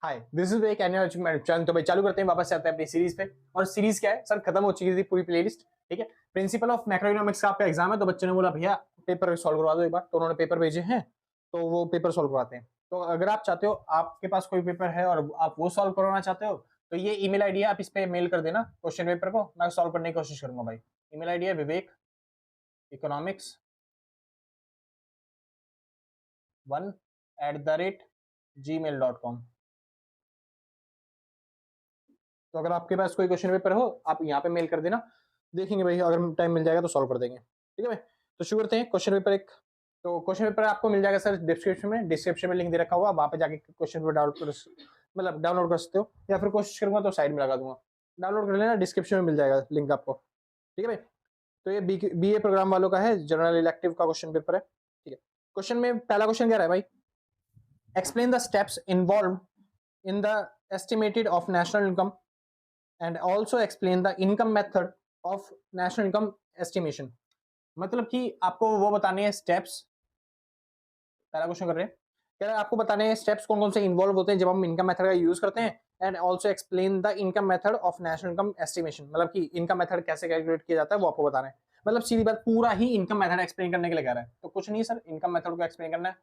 Hi, this is एक annual achievement channel. तो भाई चालू करते हैं, वापस से आते हैं अपनी सीरीज पे। और सीरीज क्या है सर, खत्म हो चुकी थी पूरी प्लेलिस्ट। ठीक है, प्रिंसिपल ऑफ मैक्रोइकोनॉमिक्स का आपका एग्जाम है, तो बच्चों ने बोला भैया पेपर सॉल्व करवा दो एक बार, तो उन्होंने पेपर भेजे हैं, तो वो पेपर सॉल्व करवाते हैं। तो अगर आप चाहते हो, आपके पास कोई पेपर है और आप वो सॉल्व करवाना चाहते हो, तो ये ईमेल आईडी है, आप इस पे मेल कर देना क्वेश्चन पेपर को, मैं सॉल्व करने की कोशिश करूंगा भाई। ईमेल आईडी है विवेक इकोनॉमिक्स 1@gmail.com। तो अगर आपके पास कोई क्वेश्चन पेपर हो, आप यहाँ पे मेल कर देना, देखेंगे भाई, अगर टाइम मिल जाएगा तो सॉल्व कर देंगे। ठीक है भाई, तो शुरू करते हैं क्वेश्चन पेपर एक। तो क्वेश्चन पेपर आपको मिल जाएगा सर डिस्क्रिप्शन में लिंक दे रखा हुआ, वहाँ पे जाके क्वेश्चन पेपर डाउनलोड कर सकते हो, या फिर कोशिश करूंगा तो साइड में लगा दूंगा, डाउनलोड कर लेना, डिस्क्रिप्शन में मिल जाएगा लिंक आपको। ठीक है भाई, तो ये BA प्रोग्राम वालों का है, जनरल इलेक्टिव का क्वेश्चन पेपर है। ठीक है, क्वेश्चन में पहला क्वेश्चन क्या रहा है भाई, explain the steps involve in the estimated of national income and also explain the income method of national income estimation. मतलब कि आपको वो बताने हैं स्टेप्स, पहला क्वेश्चन कर रहे हैं, कह रहे हैं आपको बताने हैं स्टेप्स कौन कौन से इन्वॉल्व होते हैं जब हम इनकम मेथड का यूज करते हैं, and also explain the income method of national income estimation. मतलब कि इनकम मेथड कैसे कैलकुलेट किया जाता है वो आपको बताना है। मतलब सीधी बात, पूरा ही इनकम मेथड एक्सप्लेन करने के लिए कह रहा है, तो कुछ नहीं सर, इनकम मेथड को एक्सप्लेन करना है।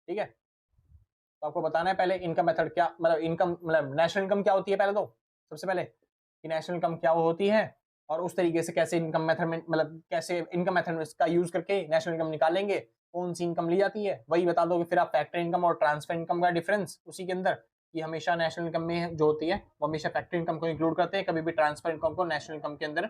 ठीक है, तो आपको बताना है पहले इनकम मेथड क्या, मतलब इनकम मतलब नेशनल इनकम क्या होती है, पहले तो सबसे पहले कि नेशनल इनकम क्या होती है, और उस तरीके से कैसे इनकम मेथड में, मतलब कैसे इनकम मेथड का यूज करके नेशनल इनकम निकालेंगे, कौन सी इनकम ली जाती है वही बता दोगे। फिर आप फैक्टर इनकम और ट्रांसफर इनकम का डिफरेंस उसी के अंदर, कि हमेशा नेशनल इनकम में जो होती है वो हमेशा फैक्टर इनकम को इंक्लूड करते हैं, कभी भी ट्रांसफर इनकम को नेशनल इनकम के अंदर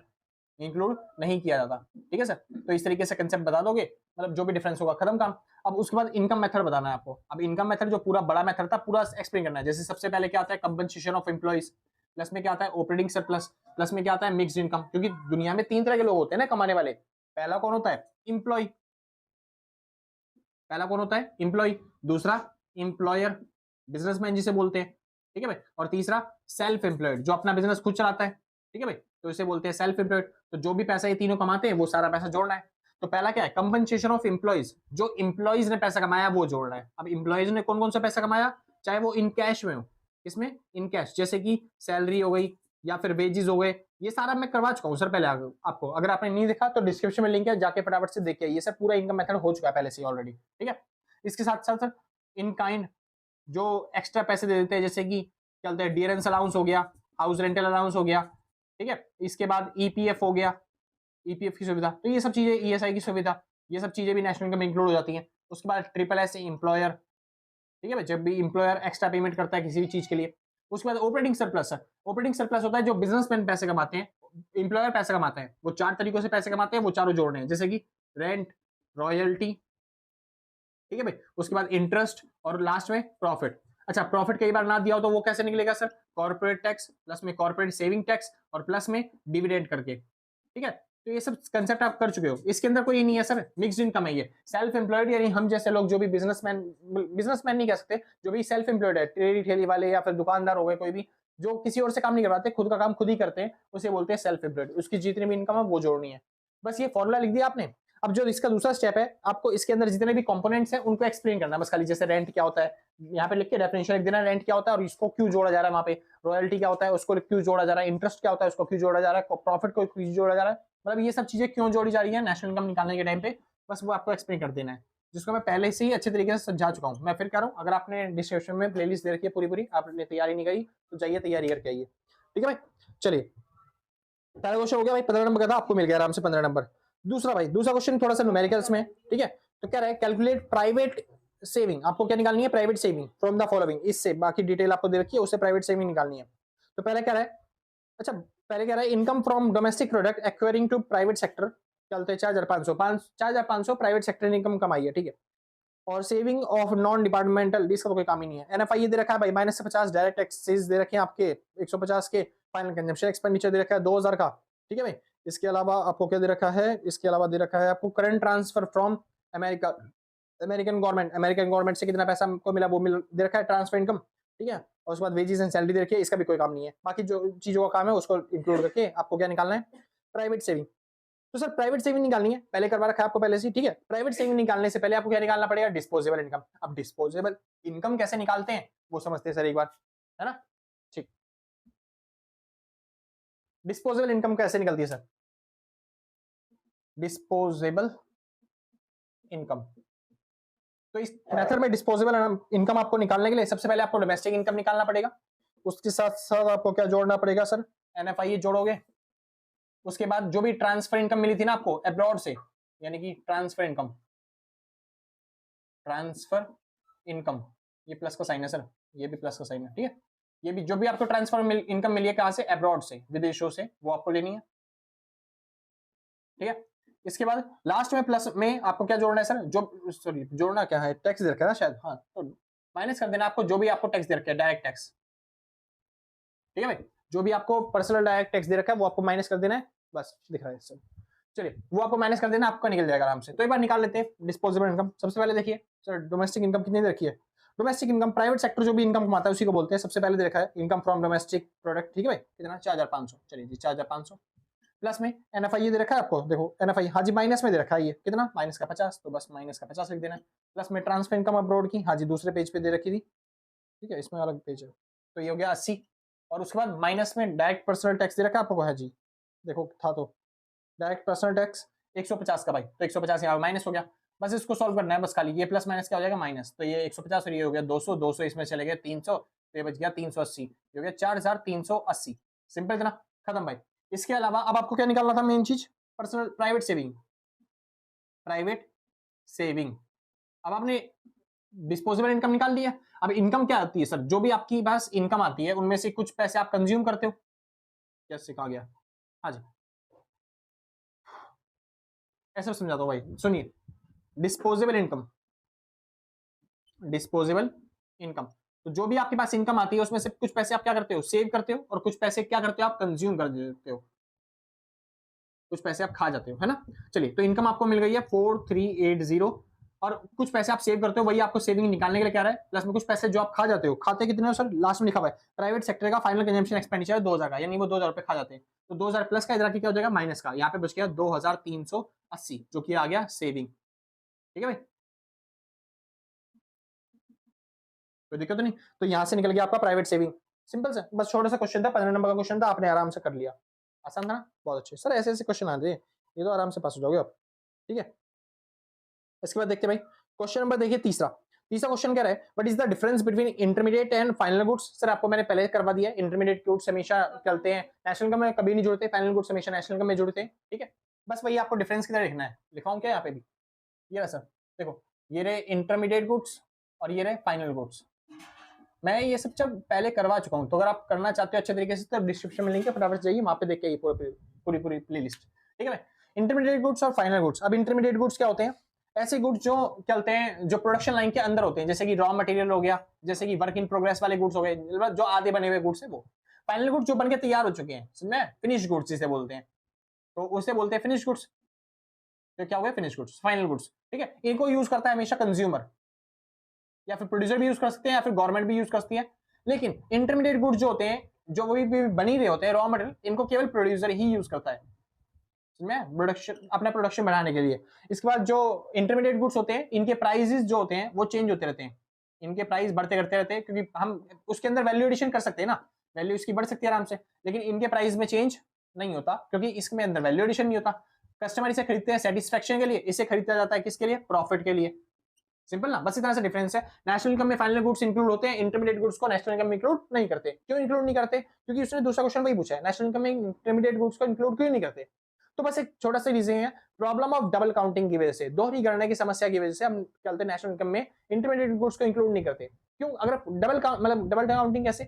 इंक्लूड नहीं किया जाता। ठीक है सर, तो इस तरीके से कंसेप्ट बता दोगे, मतलब जो भी डिफरेंस होगा खत्म काम। अब उसके बाद इनकम मेथड बताना है आपको। अब इनकम मेथड जो पूरा बड़ा मेथड था पूरा एक्सप्लेन करना है। जैसे सबसे पहले क्या आता है, कंपनसेशन ऑफ एम्प्लॉइज, प्लस में क्या आता है ऑपरेटिंग सरप्लस, प्लस में क्या आता है मिक्स्ड इनकम। क्योंकि दुनिया में तीन तरह के लोग होते हैं ना कमाने वाले। पहला कौन होता है, इंप्लॉय, पहला कौन होता है इंप्लॉय, दूसरा इंप्लॉयर, बिजनेसमैन जिसे बोलते हैं। ठीक है भाई, और तीसरा सेल्फ एम्प्लॉयड, जो अपना बिजनेस खुद चलाता है। ठीक है भाई, तो इसे बोलते हैं सेल्फ एम्प्लॉयड। तो जो भी पैसा ये तीनों कमाते हैं वो सारा पैसा जोड़ना है। तो पहला क्या है, कंपनसेशन ऑफ एम्प्लॉइज, जो एम्प्लॉइज ने पैसा कमाया वो जोड़ना है। अब एम्प्लॉइज ने कौन कौन सा पैसा कमाया, चाहे वो इन कैश में हो, इसमें इन कैश, जैसे कि सैलरी हो गई या फिर वेजेस हो गए, ये सारा मैं करवा चुका हूँ सर पहले आपको। अगर आपने नहीं देखा तो डिस्क्रिप्शन में लिंक है, जाके फटाफट से देखिए, ये सब पूरा इनकम मेथड हो चुका है पहले से ऑलरेडी। ठीक है, इसके साथ साथ इन काइंड जो एक्स्ट्रा पैसे दे देते हैं, जैसे कि क्या बोलते हैं डियरेंस अलाउंस हो गया, हाउस रेंटल अलाउंस हो गया। ठीक है, इसके बाद ईपीएफ हो गया, ईपीएफ की सुविधा, तो ये सब चीजें, ईएसआई की सुविधा, ये सब चीजें भी नेशनल इनकम में इंक्लूड हो जाती हैं। उसके बाद ट्रिपल एस एम्प्लॉयर। ठीक है भाई, जब भी एम्प्लॉयर एक्स्ट्रा पेमेंट करता है किसी भी चीज के लिए। उसके बाद ऑपरेटिंग सरप्लस है, ऑपरेटिंग सरप्लस होता है जो बिजनेसमैन पैसे कमाते हैं, एम्प्लॉयर पैसे कमाते हैं, वो चार तरीकों से पैसे कमाते हैं, वो चारों जोड़ने हैं, जैसे कि रेंट, रॉयल्टी। ठीक है भाई, उसके बाद इंटरेस्ट, और लास्ट में प्रॉफिट। अच्छा, प्रॉफिट कई बार ना दिया हो तो वो कैसे निकलेगा सर, कॉर्पोरेट टैक्स, प्लस में कॉर्पोरेट सेविंग टैक्स, और प्लस में डिविडेंड करके। ठीक है, तो ये सब कंसेप्ट आप कर चुके हो। इसके अंदर कोई नहीं है सर, मिक्स्ड इनकम है ये। सेल्फ एम्प्लॉयड यानी हम जैसे लोग जो भी बिजनेसमैन नहीं कह सकते, जो भी सेल्फ एम्प्लॉयड है, ठेली ठेली वाले या फिर दुकानदार हो गए, कोई भी जो किसी और से काम नहीं करवाते, खुद का काम खुद ही करते हैं, उसे बोलते हैं सेल्फ एम्प्लॉयड। उसकी जितनी भी इनकम है वो जोड़नी है, बस ये फॉर्मूला लिख दिया आपने। अब जो इसका दूसरा स्टेप है, आपको इसके अंदर जितने भी कंपोनेंट्स हैं उनको एक्सप्लेन करना है बस खाली। जैसे रेंट क्या होता है, यहाँ पे लिख के डेफिनेशन लिख देना, रेंट क्या होता है और इसको क्यों जोड़ा जा रहा है वहां पे। रॉयल्टी क्या होता है, उसको क्यों जोड़ा जा रहा है। इंटरेस्ट क्या होता है, उसको क्यों जोड़ा जा रहा है। प्रॉफिट को क्यों जोड़ा जा रहा है। मतलब ये सब चीजें क्यों जोड़ी जा रही है नेशनल इनकम निकालने के टाइम पे, बस वो आपको एक्सप्लेन कर देना है, जिसको मैं पहले से ही अच्छे तरीके से समझा चुका हूँ। मैं फिर कह रहा हूँ, अगर आपने डिस्क्रिप्शन में प्लेलिस्ट दे रखी है पूरी पूरी, आपने तैयारी नहीं करी तो जाइए तैयारी करके आइए। ठीक है भाई, चलिए पहला क्वेश्चन हो गया भाई, 15 नंबर का था, आपको मिल गया आराम से 15 नंबर। दूसरा भाई, दूसरा क्वेश्चन थोड़ा सा न्यूमेरिकल्स में। ठीक है, तो क्या है, कैलकुलेट प्राइवेट सेविंग। आपको क्या निकालनी है, private saving from the following. इससे बाकी डिटेल आपको दे रखी है, उससे प्राइवेट सेविंग निकालनी है। तो पहले क्या है, अच्छा पहले कह रहा है income from domestic product acquiring to private sector, चलते 4,500 प्राइवेट सेक्टर ने इनकम कमाई है। ठीक है, और सेविंग ऑफ नॉन डिपार्टमेंटल, इसका तो कोई काम ही नहीं है। एनएफआई दे रखा है भाई, -50, डायरेक्ट टैक्सेस दे रखे हैं आपके 150 के, फाइनल कंजम्पशन एक्सपेंडिचर दे रखा है 2000 का। ठीक है भाई, इसके अलावा आपको क्या दे रखा है, इसके अलावा दे रखा है आपको current transfer from America, American government से कितना पैसा आपको मिला वो मिल दे रखा है, ट्रांसफर इनकम। ठीक है, और उसके बाद वेजेस एंड सैलरी दे रखी है, इसका भी कोई काम नहीं है। बाकी जो चीजों का काम है उसको इंक्लूड करके आपको क्या निकालना है, प्राइवेट सेविंग। तो सर प्राइवेट सेविंग निकालनी है, पहले करवा रखा है आपको पहले से। ठीक है, प्राइवेट सेविंग निकालने से पहले आपको क्या निकालना पड़ेगा, डिस्पोजेबल इनकम। अब डिस्पोजेबल इनकम कैसे निकालते हैं वो समझते हैं सर एक बार, है ना। ठीक, डिस्पोजेबल इनकम कैसे निकलती है सर? डिस्पोजेबल इनकम, तो इस मेथड में डिस्पोजेबल इनकम आपको निकालने के लिए सबसे पहले आपको डोमेस्टिक इनकम निकालना पड़ेगा, उसके साथ साथ आपको क्या जोड़ना पड़ेगा सर? एनएफआई जोड़ोगे। उसके बाद जो भी ट्रांसफर इनकम मिली थी ना आपको अब्रॉड से, यानी कि ट्रांसफर इनकम, ट्रांसफर इनकम, ये प्लस का साइन है सर, ये भी प्लस का साइन है, ठीक है। ये भी जो भी आपको ट्रांसफर इनकम मिली है कहां से? अब्रॉड से, विदेशों से, वो आपको लेनी है, ठीक है। इसके बाद लास्ट में प्लस में आपको क्या जोड़ना है सर? जो सॉरी जोड़ना क्या है, टैक्स दे रखा है ना शायद, हाँ, तो माइनस कर देना आपको जो भी आपको टैक्स दे रखा है, डायरेक्ट टैक्स, ठीक है भाई। जो भी आपको पर्सनल डायरेक्ट टैक्स दे रखा है वो आपको माइनस कर देना है, बस दिख रहा है सर। चलिए वो आपको माइनस कर देना, आपका निकल जाएगा आराम से। तो एक बार निकाल लेते हैं डिस्पोजेबल इनकम। सबसे पहले देखिए सर, डोमेस्टिक इनकम कितनी दे रखी है? डोमेस्टिक इनकम, प्राइवेट सेक्टर जो भी इनकम कमाता है उसी को बोलते हैं। सबसे पहले दे रखा है इनकम फ्रॉम डोमेस्टिक प्रोडक्ट, ठीक है भाई, कितना? 4500। चलिए जी 4500 प्लस में एनएफआई दे रखा है आपको, देखो एनएफआई, हाँ जी माइनस में दे रखा है, ये कितना? माइनस का 50, तो बस माइनस का 50 लिख देना है। प्लस में ट्रांसफर इनकम अब्रॉड की, हाँ जी दूसरे पेज पे दे रखी थी, ठीक है, इसमें अलग पेज है, तो ये हो गया 80। और उसके बाद माइनस में डायरेक्ट पर्सनल टैक्स दे रखा है आपको, है जी, देखो था तो डायरेक्ट पर्सनल टैक्स 150 का भाई, तो 150 यहाँ माइनस हो गया। बस इसको सॉल्व करना है, बस खाली ये प्लस माइनस क्या हो जाएगा? माइनस। तो ये 150 और ये हो गया 200, 200 इसमें चले गए 300, तो ये बच गया 380, ये हो गया 4380। सिंपल इतना, खत्म भाई। इसके अलावा अब आपको क्या निकालना था? मेन चीज, personal private saving, private saving. अब आपने डिस्पोजेबल इनकम निकाल लिया। अब इनकम क्या आती है सर? जो भी आपकी पास इनकम आती है उनमें से कुछ पैसे आप कंज्यूम करते हो, क्या सिखा गया? हाँ जी, ऐसे समझाता हूँ भाई, सुनिए। डिस्पोजेबल इनकम, डिस्पोजेबल इनकम, तो जो भी आपके पास इनकम आती है उसमें से कुछ पैसे आप क्या करते हो? सेव करते हो, और कुछ पैसे क्या करते हो? आप कंज्यूम कर देते हो, कुछ पैसे आप खा जाते हो, है ना। चलिए, तो इनकम आपको मिल गई है 4380, और कुछ पैसे आप सेव करते हो, वही आपको सेविंग निकालने के लिए क्या रहा है? प्लस में कुछ पैसे जो आप खा जाते हो। खाते कितने हो सर? लास्ट में लिखा हुआ है प्राइवेट सेक्टर का फाइनल कंजम्पशन एक्सपेंडिचर 2000 का, यानी वो 2000 रुपए खा जाते हैं। तो 2000 प्लस का इधर क्या हो जाएगा? माइनस का, यहाँ पे बच गया 2380, जो कि आ गया सेविंग, ठीक है भाई, कोई दिक्कत नहीं। तो यहां से निकल गया आपका प्राइवेट सेविंग। सिंपल से, बस छोटा सा क्वेश्चन था, 15 नंबर का क्वेश्चन था, आपने आराम से कर लिया। आसान था ना? बहुत अच्छे सर, ऐसे ऐसे क्वेश्चन आ रहे हैं, ये तो आराम से पास हो जाओगे आप, ठीक है। इसके बाद देखते हैं भाई, क्वेश्चन नंबर देखिए तीसरा। तीसरा क्वेश्चन क्या है? What is the difference between intermediate and final goods? Sir आपको मैंने पहले करवा दिया, इंटरमीडिएट गुड्स हमेशा चलते हैं नेशनल इनकम में, कभी नहीं जुड़ते, फाइनल गुड्स हमेशा नेशनल इनकम में जुड़ते हैं, ठीक है। बस वही आपको डिफरेंस किधर लिखना है, लिखाऊं क्या यहाँ पे भी? ये रहा सर, देखो ये रहे इंटरमीडिएट गुड्स और ये रहे फाइनल गुड्स। मैं ये सब जब पहले करवा चुका हूँ, तो अगर आप करना चाहते हो अच्छे तरीके से तो डिस्क्रिप्शन में लिंक है, फटाफट जाइए वहां पे देख के पूरी पूरी प्लेलिस्ट, ठीक है। इंटरमीडिएट गुड्स और फाइनल गुड्स। अब इंटरमीडिएट गुड्स क्या होते हैं? ऐसे गुड्स जो चलते हैं जो प्रोडक्शन लाइन के अंदर होते हैं, जैसे कि रॉ मटेरियल हो गया, जैसे कि वर्क इन प्रोग्रेस वाले गुड्स हो गए, जो आधे बने हुए गुड्स है वो। फाइनल गुड्स जो बनके तैयार हो चुके हैं, समझे, फिनिश गुड्स जिसे बोलते हैं, तो उसे बोलते हैं फिनिश गुड्स। तो क्या हो गया? फिनिश गुड्स, फाइनल गुड्स, ठीक है। इनको यूज करता है हमेशा कंज्यूमर, या फिर प्रोड्यूसर भी यूज कर सकते हैं, या फिर गवर्नमेंट भी यूज करती है। लेकिन इंटरमीडिएट गुड्स जो होते हैं, जो भी बनी रहे होते हैं रॉ मटेरियल, इनको केवल प्रोड्यूसर ही यूज करता है, प्रोडक्शन, अपना प्रोडक्शन बढ़ाने के लिए। इसके बाद जो इंटरमीडिएट गुड्स होते हैं, इनके प्राइसेस जो होते हैं वो चेंज होते रहते हैं, इनके प्राइस बढ़ते करते रहते हैं, क्योंकि हम उसके अंदर वैल्यू एडिशन कर सकते हैं ना, वैल्यू इसकी बढ़ सकती है आराम से, लेकिन इनके प्राइस में चेंज नहीं होता, क्योंकि इसमें अंदर वैल्यू एडिशन नहीं होता। कस्टमर इसे खरीदते हैं सेटिस्फेक्शन के लिए, इसे खरीदा जाता है किसके लिए? प्रॉफिट के लिए। सिंपल ना, बस इतना सा डिफरेंस है। नेशनल इनकम में फाइनल गुड्स इंक्लूड होते हैं, इंटरमीडिएट गुड्स को नेशनल इनकम में इंक्लूड नहीं करते। क्यों इंक्लूड नहीं करते? क्योंकि उसने दूसरा क्वेश्चन वही पूछा है, नेशनल इनकम में इंटरमीडिएट गुड्स को इंक्लूड क्यों नहीं करते? तो बस एक छोटा सा रीजन है, प्रॉब्लम ऑफ डबल काउंटिंग की वजह से, दोहरी गणना की समस्या की वजह से हम चलते नेशनल इनकम में इंटरमीडिएट गुड्स को इंक्लूड नहीं करते। क्यों? अगर डबल मतलब डबल काउंटिंग कैसे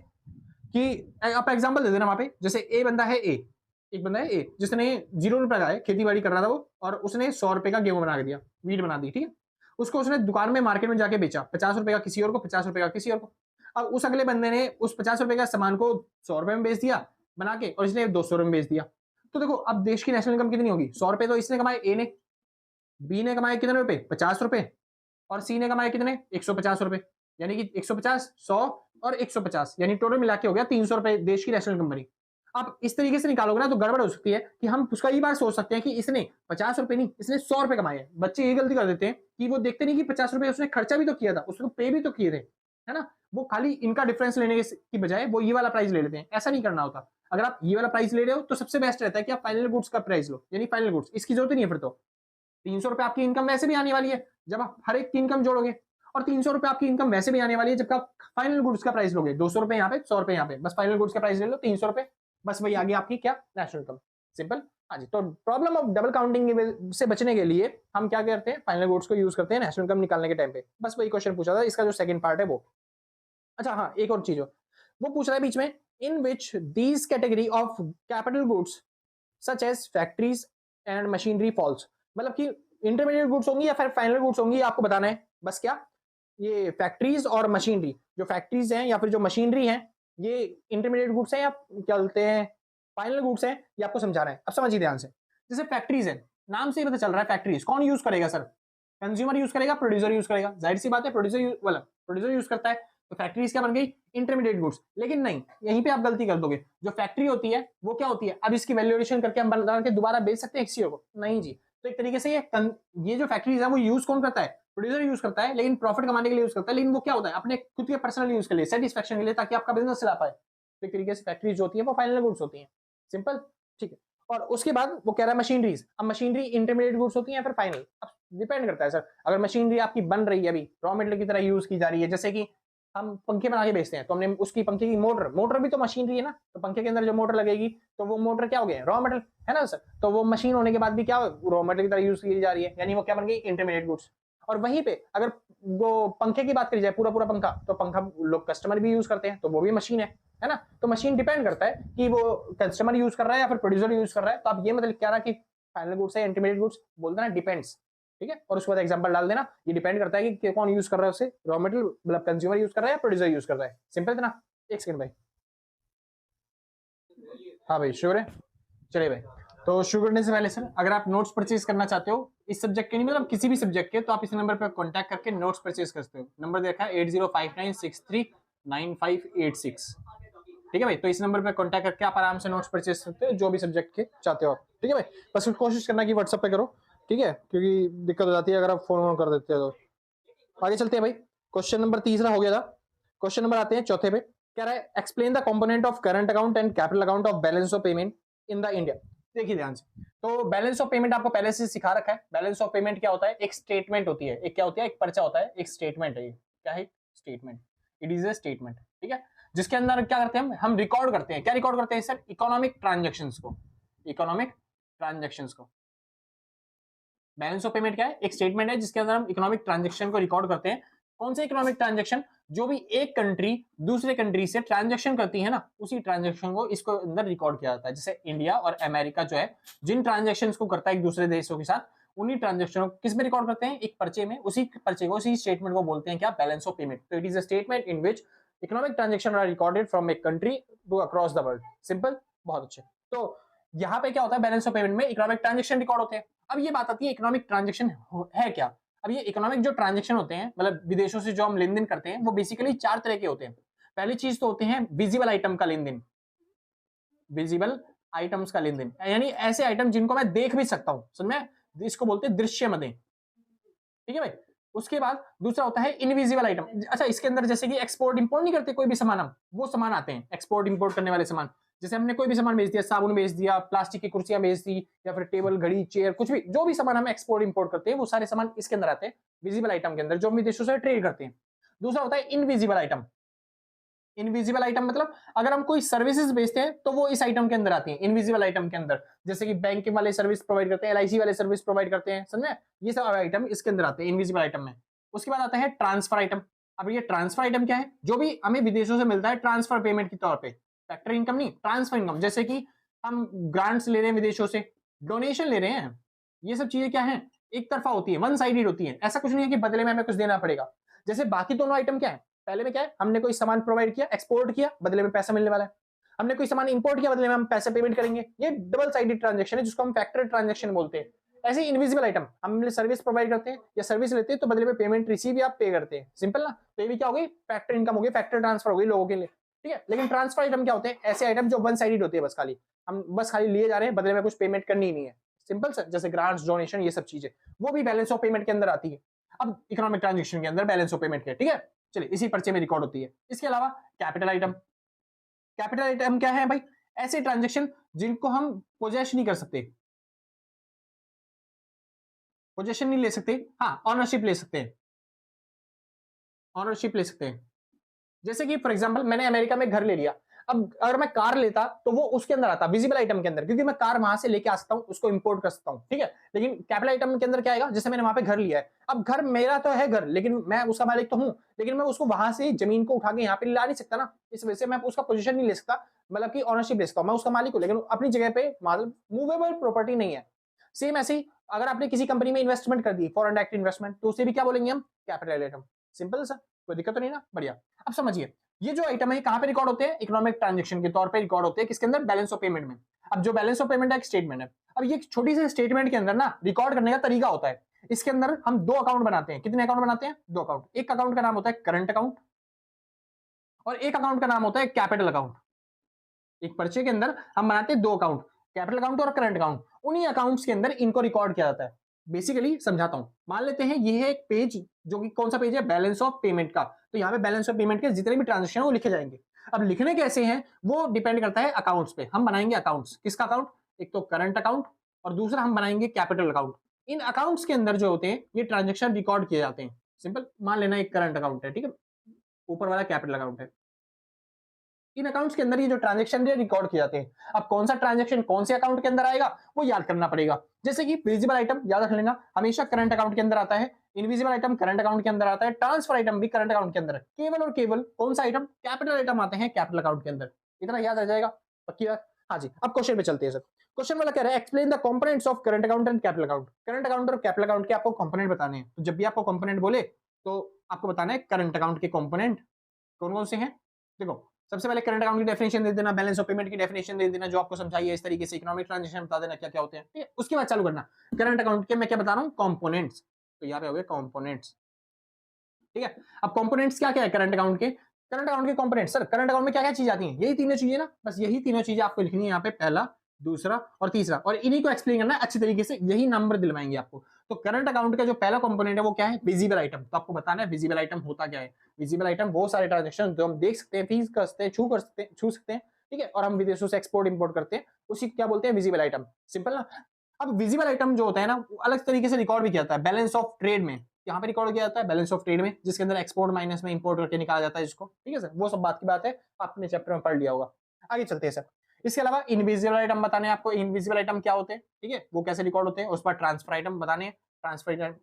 कि आप एग्जांपल दे देना वहां पे, जैसे ए बंदा है, ए एक बंदा है ए, जिसने 0 रुपए का है, खेती बाड़ी कर रहा था वो, और उसने 100 रुपए का गेहूं बना दिया, वीट बना दी, ठीक है। उसको उसने दुकान में मार्केट में जाके बेचा, 50 रुपए का किसी और को, 50 रुपए का किसी और को। अब उस अगले बंदे ने उस 50 रुपए का सामान को 100 रुपए में बेच दिया बना के, और इसने 200 रुपए में बेच दिया। तो देखो अब देश की नेशनल इनकम कितनी होगी? 100 रुपए तो इसने कमाए, ए ने। बी ने कमाए कितने रुपए? 50 रुपए। और सी ने कमाए कितने? 150 रुपए। यानी कि 150, 100 और 150, यानी टोटल मिला के हो गया 300 रुपए देश की नेशनल इनकम बनी। अब इस तरीके से निकालोगे ना तो गड़बड़ हो सकती है कि हम उसका ये बात सोच सकते हैं कि इसने 50 रुपए नहीं, इसने 100 रुपए कमाए। बच्चे ये गलती कर देते हैं कि वो देखते नहीं कि 50 रुपए उसने खर्चा भी तो किया था, उसको पे भी तो किए थे। है ना, वो खाली इनका डिफरेंस लेने की बजाय वो ये वाला प्राइस ले लेते हैं। ऐसा नहीं करना होता। अगर आप ये वाला प्राइस ले रहे हो तो सबसे बेस्ट रहता है कि आप फाइनल गुड्स का प्राइस लो, यानी फाइनल गुड्स, इसकी जरूरत नहीं है फिर तो। 300 रुपए आपकी इनकम वैसे भी आने वाली है जब आप हर एक की इनकम जोड़ोगे, और 300 रुपए आपकी इनकम वैसे भी आने वाली है जब आप फाइनल गुड्स का प्राइस लोगे। 200 रुपए यहाँ पे, 100 रुपए यहाँ पे, बस फाइनल गुड्स का प्राइस ले लो 300 रुपए, बस वही आगे आपकी क्या, नेशनल इनकम। सिंपल। हाँ जी, तो प्रॉब्लम ऑफ डबल काउंटिंग से बचने के लिए हम क्या करते हैं, फाइनल गुड्स को यूज करते हैं नेशनल इनकम निकालने के टाइम पे। बस वही क्वेश्चन पूछा था, इसका जो सेकंड पार्ट है वो। अच्छा हाँ, एक और चीज हो, वो पूछ रहा है बीच में, in which these category of capital goods such as factories and machinery falls. मतलब कि इंटरमीडिएट गुड्स होंगी या फिर फाइनल गुड्स होंगी, आपको बताना है बस। क्या ये फैक्ट्रीज और मशीनरी, जो फैक्ट्रीज हैं या फिर जो मशीनरी है, ये इंटरमीडिएट गुड्स हैं या क्या बोलते हैं फाइनल गुड्स हैं, ये आपको समझा रहा है। अब समझिए ध्यान से। जैसे फैक्ट्रीज है, नाम से ही पता चल रहा है फैक्ट्रीज कौन यूज करेगा सर, कंज्यूमर यूज करेगा, प्रोड्यूसर यूज करेगा, जाहिर सी बात है प्रोड्यूसर यूज करता है। तो फैक्ट्रीज क्या बन गई, इंटरमीडिएट गुड्स। लेकिन नहीं, यहीं पे आप गलती कर दोगे। जो फैक्ट्री होती है वो क्या होती है, अब इसकी वैल्यूएशन करके हम बना के दोबारा बेच सकते हैं एक चीज को, नहीं जी। तो एक तरीके से ये जो फैक्ट्रीज है वो यूज कौन करता है, प्रोड्यूसर यूज करता है, लेकिन प्रॉफिट कमाने के लिए यूज करता है। लेकिन वो क्या होता है, अपने खुद के पर्सनल यूज के लिए, सेटिस्फेक्शन के लिए, ताकि आपका बिजनेस चला पाए। तो एक तरीके से फैक्ट्रीज जो होती है वो फाइनल गुड्स होती है। सिंपल, ठीक है। और उसके बाद वो कह रहा है मशीनरीज। अब मशीनरी इंटरमीडिएट गुड्स होती है या फिर फाइनल, अब डिपेंड करता है सर। अगर मशीनरी आपकी बन रही है, अभी रॉ मटेरियल की तरह यूज की जा रही है, जैसे कि हम पंखे बना के बेचते हैं, तो हमने उसकी पंखे की मोटर भी तो मशीनरी है ना। तो पंखे के अंदर जो मोटर लगेगी तो वो मोटर क्या हो गया, रॉ मटेरियल है ना सर। तो वो मशीन होने के बाद भी क्या रॉ मटेरियल की तरह यूज की जा रही है, यानी वो क्या बन गई, इंटरमीडिएट गुड्स। और वहीं पे अगर वो पंखे की बात करी जाए, पूरा पूरा पंखा, तो पंखा लोग कस्टमर भी यूज करते हैं, तो वो भी मशीन है ना। तो मशीन डिपेंड करता है कि वो कस्टमर यूज कर रहा है या फिर प्रोड्यूसर यूज कर रहा है। तो आप ये मतलब क्या रहा कि फाइनल गुड्स है इंटरमीडिएट गुड्स, बोल देना डिपेंड्स, ठीक है। और उसके बाद एग्जांपल डाल देना, ये डिपेंड करता है कि कौन यूज कर रहा है उसे, रॉ मटेरियल मतलब कंज्यूमर यूज कर रहा है या प्रोड्यूसर यूज कर रहा है। सिंपल था ना। एक सेकंड भाई, हाँ भाई श्योर है। चलिए भाई, तो शुरू करने से पहले सर, अगर आप नोट्स परचेज करना चाहते हो इस सब्जेक्ट के, नहीं मतलब किसी भी सब्जेक्ट के, तो आप इस नंबर पर कांटेक्ट करके नोट्स परचेज कर सकते हो। नंबर देखा है 8059639586, ठीक है भाई। तो इस नंबर पर कांटेक्ट करके आप आराम से नोट्स परचेज सकते हो, जो भी सब्जेक्ट के चाहते हो आप, ठीक है भाई। बस कोशिश करना कि व्हाट्सएप पे करो, ठीक है, क्योंकि दिक्कत हो जाती है अगर आप फोन कर देते हो तो। आगे चलते हैं भाई, क्वेश्चन नंबर तीसरा हो गया था। क्वेश्चन नंबर आते हैं चौथे पे, कह रहा है explain the component of current account and capital account of balance of payment in the India. देखिए ध्यान से, तो बैलेंस ऑफ पेमेंट आपको पहले से सिखा रखा है। बैलेंस ऑफ पेमेंट क्या होता है, एक स्टेटमेंट होती है, एक क्या होती है, एक पर्चा होता है, एक स्टेटमेंट है। ये क्या है, statement, it is a statement, ठीक है। जिसके अंदर क्या करते हैं हम रिकॉर्ड करते हैं, क्या रिकॉर्ड करते हैं सर, इकोनॉमिक ट्रांजेक्शन्स को, इकोनॉमिक ट्रांजेक्शन्स को। बैलेंस ऑफ पेमेंट क्या है, एक स्टेटमेंट है जिसके अंदर हम इकोनॉमिक ट्रांजेक्शन को रिकॉर्ड करते हैं। कौन से इकोनॉमिक ट्रांजेक्शन, जो भी एक कंट्री दूसरे कंट्री से ट्रांजेक्शन करती है ना, उसी ट्रांजेक्शन को इसको अंदर रिकॉर्ड किया जाता है। जैसे इंडिया और अमेरिका जो है, जिन ट्रांजेक्शन को करता है एक दूसरे देशों के साथ, उन्हीं ट्रांजेक्शन को किस में रिकॉर्ड करते हैं, एक पर्चे में। उसी पर्चे को, उसी स्टेटमेंट को बोलते हैं क्या, बैलेंस ऑफ पेमेंट। तो it is a statement in which economic transaction are recorded from a country to across the world. Simple, बहुत अच्छे। तो यहाँ पे क्या होता है, बैलेंस ऑफ पेमेंट में इकोनॉमिक ट्रांजेक्शन रिकॉर्ड होते हैं। अब ये बात आती है इकोनॉमिक ट्रांजेक्शन है क्या। अब ये इकोनॉमिक जो ट्रांजेक्शन होते हैं, मतलब विदेशों से जो हम लेन देन करते हैं, वो बेसिकली 4 तरह के होते हैं। पहली चीज तो होते हैं विजिबल आइटम का लेन देन, विजिबल आइटम्स का लेन देन, यानी ऐसे आइटम जिनको मैं देख भी सकता हूं, समझ में, इसको बोलते हैं दृश्य मदें, ठीक है भाई। उसके बाद दूसरा होता है इनविजिबल आइटम। अच्छा, इसके अंदर जैसे कि एक्सपोर्ट इंपोर्ट नहीं करते कोई भी सामान, हम वो सामान आते हैं एक्सपोर्ट इंपोर्ट करने वाले सामान। जैसे हमने कोई भी सामान बेच दिया, साबुन बेच दिया, प्लास्टिक की कुर्सियां बेच दी, या फिर टेबल, घड़ी, चेयर, कुछ भी, जो भी सामान हम एक्सपोर्ट इंपोर्ट करते हैं वो सारे सामान इसके अंदर आते हैं, विजिबल आइटम के अंदर, जो हम विदेशों से ट्रेड करते हैं। दूसरा होता है इनविजिबल आइटम। इनविजिबल आइटम मतलब अगर हम कोई सर्विसेज बेचते हैं तो वो इस आइटम के अंदर आती है, इनविजिबल आइटम के अंदर। जैसे कि बैंक वाले सर्विस प्रोवाइड करते हैं, एलआईसी वाले सर्विस प्रोवाइड करते हैं, समझे, ये सब आइटम इसके अंदर आते हैं इनविजिबल आइटम में। उसके बाद आता है ट्रांसफर आइटम। अब ये ट्रांसफर आइटम क्या है, जो भी हमें विदेशों से मिलता है ट्रांसफर पेमेंट के तौर पे, फैक्टर इनकम नहीं, ट्रांसफर इनकम। जैसे कि हम ग्रांट्स ले रहे हैं विदेशों से, डोनेशन ले रहे हैं, ये सब चीजें क्या है, एक तरफा होती है, वन साइडेड होती है। ऐसा कुछ नहीं है कि बदले में हमें कुछ देना पड़ेगा। जैसे बाकी दोनों आइटम क्या है, पहले में क्या है, हमने कोई सामान प्रोवाइड किया, एक्सपोर्ट किया, बदले में पैसा मिलने वाला है। हमने कोई सामान इंपोर्ट किया, बदले में हम पैसे पेमेंट करेंगे। ये डबल साइडेड ट्रांजेक्शन है, जिसको हम फैक्टर ट्रांजेक्शन बोलते हैं। ऐसे इनविजिबल आइटम, हम सर्विस प्रोवाइड करते हैं या सर्विस लेते हैं, तो बदले में पेमेंट रिसीव या पे करते हैं। सिंपल ना। तो ये भी क्या हो गई, फैक्टर इनकम हो गई, फैक्टर ट्रांसफर हो गई लोगों के लिए, ठीक है। लेकिन ट्रांसफर आइटम क्या होते हैं, ऐसे आइटम जो वन साइडेड होती है, बस खाली हम बस खाली लिए जा रहे हैं, बदले में कुछ पेमेंट करनी ही नहीं है। सिंपल सर, जैसे ग्रांट्स, डोनेशन, ये सब चीजें, वो भी बैलेंस ऑफ पेमेंट के अंदर आती है। अब इकोनॉमिक ट्रांजेक्शन के अंदर बैलेंस ऑफ पेमेंट के, ठीक है। चलिए इसी पर्चे में रिकॉर्ड होती है। इसके अलावा कैपिटल आइटम, कैपिटल आइटम क्या है भाई? ऐसे ट्रांजेक्शन जिनको हम पोजेस नहीं कर सकते, पोजेशन नहीं ले सकते, हाँ ऑनरशिप ले सकते हैं, ऑनरशिप ले सकते हैं। जैसे कि फॉर एग्जांपल मैंने अमेरिका में घर ले लिया, अब अगर मैं कार लेता तो वो उसके अंदर आता विजिबल आइटम के अंदर, क्योंकि मैं कार वहां से लेके आ सकता हूं, उसको इंपोर्ट कर सकता हूं, ठीक है। लेकिन कैपिटल आइटम के अंदर क्या आएगा? जैसे मैंने वहां पे घर लिया है, अब घर मेरा तो है घर, लेकिन मैं उसका मालिक तो हूं, लेकिन मैं उसको वहां से जमीन को उठा के यहाँ पे ला नहीं सकता ना, इस वजह से मैं उसका पोजीशन नहीं ले सकता, मतलब कि ऑनरशिप ले सकता हूं, मैं उसका मालिक हूं, लेकिन अपनी जगह पे मतलब मूवेबल प्रॉपर्टी नहीं है। सेम ऐसे ही अगर आपने किसी कंपनी में इन्वेस्टमेंट कर दी, फॉरेन डायरेक्ट इन्वेस्टमेंट, तो उसे भी क्या बोलेंगे हम? Capital item. सिंपल सा, कोई दिक्कत तो नहीं ना? बढ़िया। अब समझिए ये जो आइटम है कहां पे रिकॉर्ड होते हैं? इकोनॉमिक ट्रांजैक्शन के तौर पे रिकॉर्ड होते हैं, किसके अंदर? बैलेंस ऑफ पेमेंट में। अब जो बैलेंस ऑफ पेमेंट है एक स्टेटमेंट है, अब ये छोटी सी स्टेटमेंट के अंदर ना रिकॉर्ड करने का तरीका होता है। इसके अंदर हम दो अकाउंट बनाते हैं। कितने अकाउंट बनाते हैं? दो अकाउंट। एक अकाउंट का नाम होता है करंट अकाउंट और एक अकाउंट का नाम होता है कैपिटल अकाउंट। एक पर्चे के अंदर हम बनाते हैं दो अकाउंट, कैपिटल अकाउंट और करंट अकाउंट। उन्हीं अकाउंट्स के अंदर इनको रिकॉर्ड किया जाता है। बेसिकली समझाता हूं, मान लेते हैं ये है एक पेज, जो कि कौन सा पेज है? बैलेंस ऑफ पेमेंट का। तो यहाँ पे बैलेंस ऑफ पेमेंट के जितने भी ट्रांजेक्शन है वो लिखे जाएंगे। अब लिखने कैसे हैं वो डिपेंड करता है अकाउंट्स पे। हम बनाएंगे अकाउंट्स, किसका अकाउंट? एक तो करंट अकाउंट और दूसरा हम बनाएंगे कैपिटल अकाउंट। इन अकाउंट्स के अंदर जो होते हैं ये ट्रांजेक्शन रिकॉर्ड किए जाते हैं। सिंपल, मान लेना एक करंट अकाउंट है, ठीक है, ऊपर वाला कैपिटल अकाउंट है। इन अकाउंट्स के अंदर ये जो ट्रांजेक्शन है रिकॉर्ड किए जाते हैं। अब कौन सा ट्रांजेक्शन कौन से अकाउंट के अंदर आएगा वो याद करना पड़ेगा। जैसे कि विजिबल आइटम याद रख लेना, हमेशा करंट अकाउंट के अंदर आता है। इनविजिबल आइटम करंट अकाउंट के अंदर आता है। ट्रांसफर आइटम भी करंट अकाउंट के अंदर है। केवल और केवल कौन सा आइटम? कैपिटल आइटम आते हैं कैपिटल अकाउंट के अंदर। इतना याद रह जाएगा, पक्की बात? हाँ जी। अब क्वेश्चन पे चलते हैं सर। क्वेश्चन वाला कह रहा है explain the components of current account and capital account. Current account और कैपिटल अकाउंट के आपको कंपोनेंट बताने हैं। तो जब भी आपको कंपोनेंट बोले तो आपको बताना है करंट अकाउंट के कंपोनेंट कौन कौन से हैं। देखो, सबसे पहले करंट अकाउंट की डेफिनेशन दे देना, बैलेंस ऑफ पेमेंट की डेफिनेशन दे देना जो आपको समझाइए इस तरीके से, इकोनॉमिक ट्रांजैक्शन बता देना क्या क्या होते हैं, ठीक है। उसके बाद चालू करना करंट अकाउंट के मैं क्या बता रहा हूँ? कंपोनेंट्स। तो यहाँ पे हो गए कंपोनेंट्स, ठीक है। अब कंपोनेंट्स क्या क्या है करंट अकाउंट के? करंट अकाउंट के कंपोनेंट्स, सर करंट अकाउंट में क्या क्या चीज आती है? यही तीनों चीजें ना, बस यही तीनों चीजें आपको लिखनी है यहाँ पे, पहला, दूसरा और तीसरा, और इन्हीं को एक्सप्लेन करना है अच्छी तरीके से, यही नंबर दिलवाएंगे आपको। तो करंट अकाउंट का जो पहला कंपोनेंट है वो क्या है? Visible item. तो आपको बताना है विजिबल आइटम होता क्या है। विजिबल आइटम वो सारे ट्रांजेक्शन जो हम देख सकते हैं, फीस कर सकते हैं, छू सकते हैं, ठीक है, और हम विदेशों से एक्सपोर्ट इंपोर्ट करते हैं, उसी को क्या बोलते हैं? Visible item. सिंपल ना। अब विजिबल आइटम जो होता है ना अलग तरीके से रिकॉर्ड भी किया जाता है बैलेंस ऑफ ट्रेड में। यहाँ पे रिकॉर्ड किया जाता है बैलेंस ऑफ ट्रेड में, जिसके अंदर एक्सपोर्ट माइनस में इंपोर्ट करके निकाला जाता है इसको, ठीक है सर। वो सब बात की बात है, आपने चैप्टर में पढ़ लिया होगा। आगे चलते हैं सर। इसके अलावा इनविजिबल आइटम बताने हैं आपको। इनविजिबल आइटम क्या होते हैं, ठीक है, वो कैसे रिकॉर्ड होते हैं। उस पर ट्रांसफर आइटम बताने हैं, ट्रांसफर